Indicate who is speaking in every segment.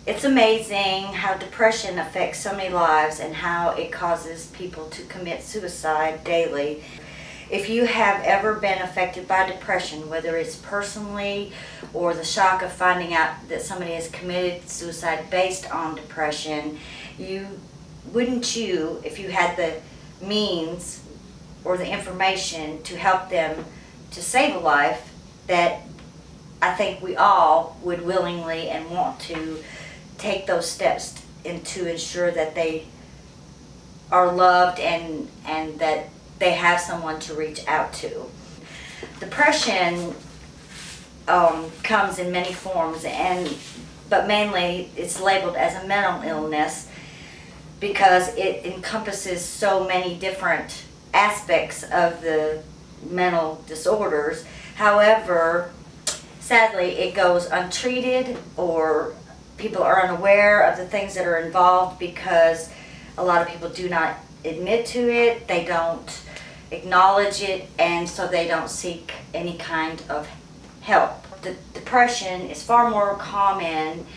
Speaker 1: It's amazing how depression affects so many lives and how it causes people to commit suicide daily. If you have ever been affected by depression, whether it's personally or the shock of finding out that somebody has committed suicide based on depression, wouldn't you, if you had the means or the information to help them to save a life, that I think we all would willingly and want to take those steps to ensure that they are loved and that they have someone to reach out to. Depression comes in many forms, but mainly it's labeled as a mental illness because it encompasses so many different aspects of the mental disorders. However, sadly, it goes untreated, or people are unaware of the things that are involved because a lot of people do not admit to it, they don't acknowledge it, and so they don't seek any kind of help. The depression is far more common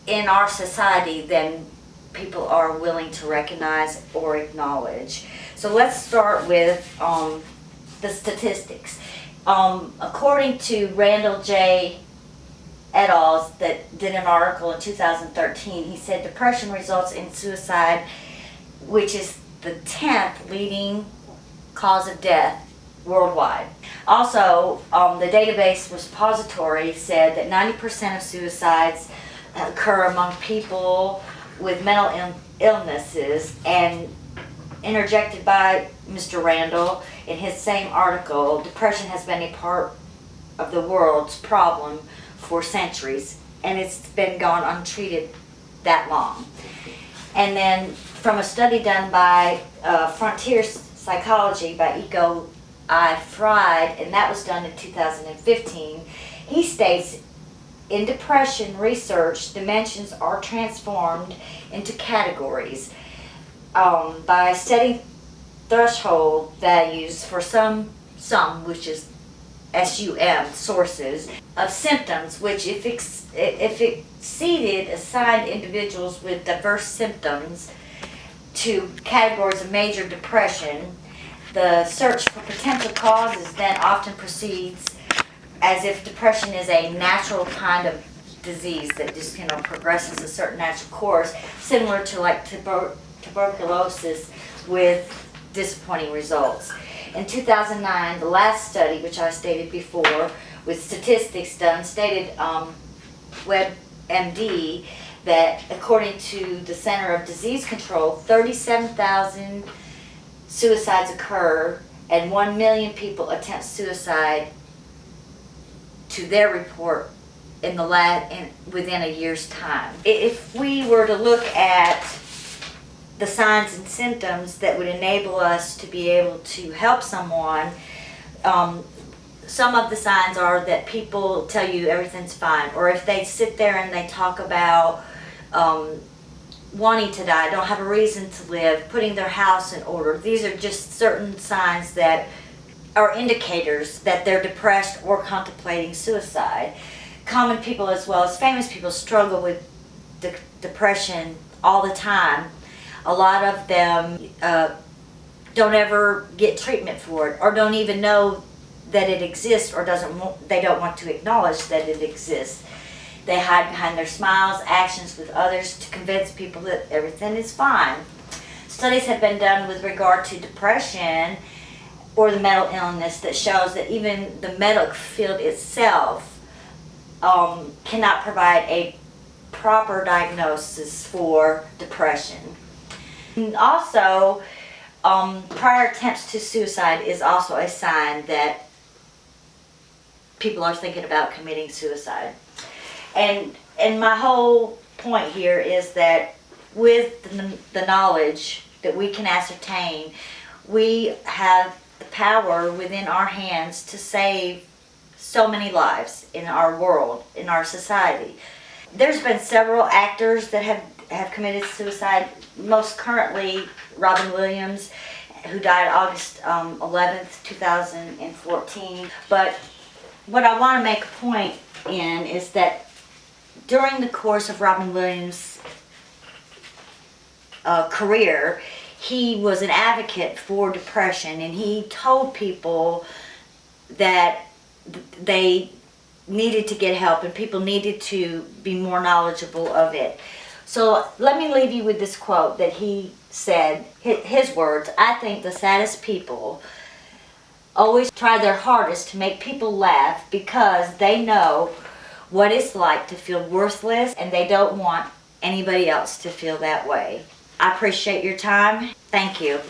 Speaker 1: in our society than people are willing to recognize or acknowledge. So let's start with the statistics. According to Randall J. et al. That did an article in 2013, he said depression results in suicide, which is the 10th leading cause of death worldwide. Also, the database repository said that 90% of suicides occur among people with mental illnesses, and interjected by Mr. Randall in his same article, depression has been a part of the world's problem for centuries, and it's been gone untreated that long. And then from a study done by Frontier Psychology by Eco I. Fried, and that was done in 2015, he states, in depression research, dimensions are transformed into categories by setting threshold values for some which is SUM, sources, of symptoms, which if exceeded assigned individuals with diverse symptoms to categories of major depression. The search for potential causes then often proceeds as if depression is a natural kind of disease that just progresses a certain natural course, similar to like tuberculosis with disappointing results. In 2009, the last study, which I stated before, with statistics done, stated WebMD that according to the Center of Disease Control, 37,000 suicides occur and 1 million people attempt suicide to their report within a year's time. If we were to look at the signs and symptoms that would enable us to be able to help someone, some of the signs are that people tell you everything's fine, or if they sit there and they talk about wanting to die, don't have a reason to live, putting their house in order. These are just certain signs that are indicators that they're depressed or contemplating suicide. Common people as well as famous people struggle with depression all the time. A lot of them don't ever get treatment for it, or don't even know that it exists, or they don't want to acknowledge that it exists. They hide behind their smiles, actions with others to convince people that everything is fine. Studies have been done with regard to depression or the mental illness that shows that even the medical field itself cannot provide a proper diagnosis for depression. And also, prior attempts to suicide is also a sign that people are thinking about committing suicide. And my whole point here is that with the knowledge that we can ascertain, we have the power within our hands to save so many lives in our world, in our society. There's been several actors that have committed suicide, most currently Robin Williams, who died August 11th, 2014. But what I want to make a point in is that during the course of Robin Williams' career, he was an advocate for depression, and he told people that they needed to get help and people needed to be more knowledgeable of it. So let me leave you with this quote that he said, his words: "I think the saddest people always try their hardest to make people laugh because they know what it's like to feel worthless and they don't want anybody else to feel that way." I appreciate your time. Thank you.